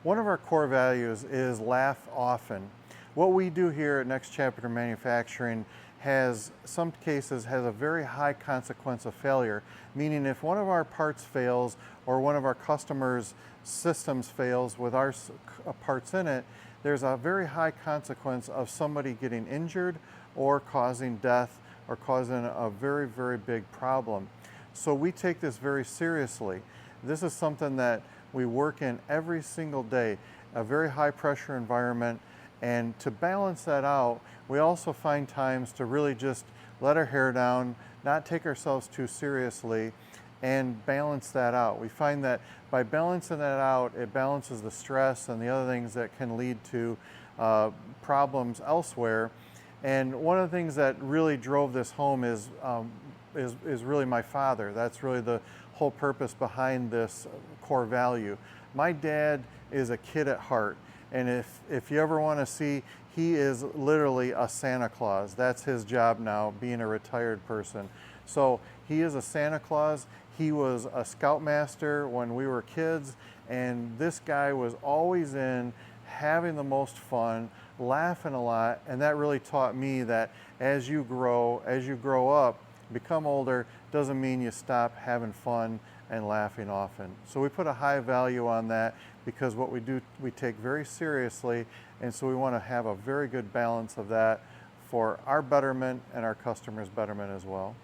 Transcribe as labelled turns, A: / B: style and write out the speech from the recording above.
A: One of our core values is laugh often. What we do here at Next Chapter Manufacturing has, some cases, has a very high consequence of failure, meaning if one of our parts fails or one of our customers' systems fails with our parts in it, there's a very high consequence of somebody getting injured or causing death or causing a very, very big problem. So we take this very seriously. This is something that we work in every single day, a very high pressure environment, and to balance that out, we also find times to really just let our hair down, not take ourselves too seriously, and balance that out. We find that by balancing that out, it balances the stress and the other things that can lead to problems elsewhere. And one of the things that really drove this home is really my father. That's really the whole purpose behind this core value. My dad is a kid at heart, and if you ever want to see, he is literally a Santa Claus. That's his job now, being a retired person. So he is a Santa Claus. He was a scoutmaster when we were kids, and this guy was always in, having the most fun, laughing a lot, and that really taught me that as you grow up, become older, doesn't mean you stop having fun and laughing often. So we put a high value on that because what we do, we take very seriously, and so we want to have a very good balance of that for our betterment and our customers' betterment as well.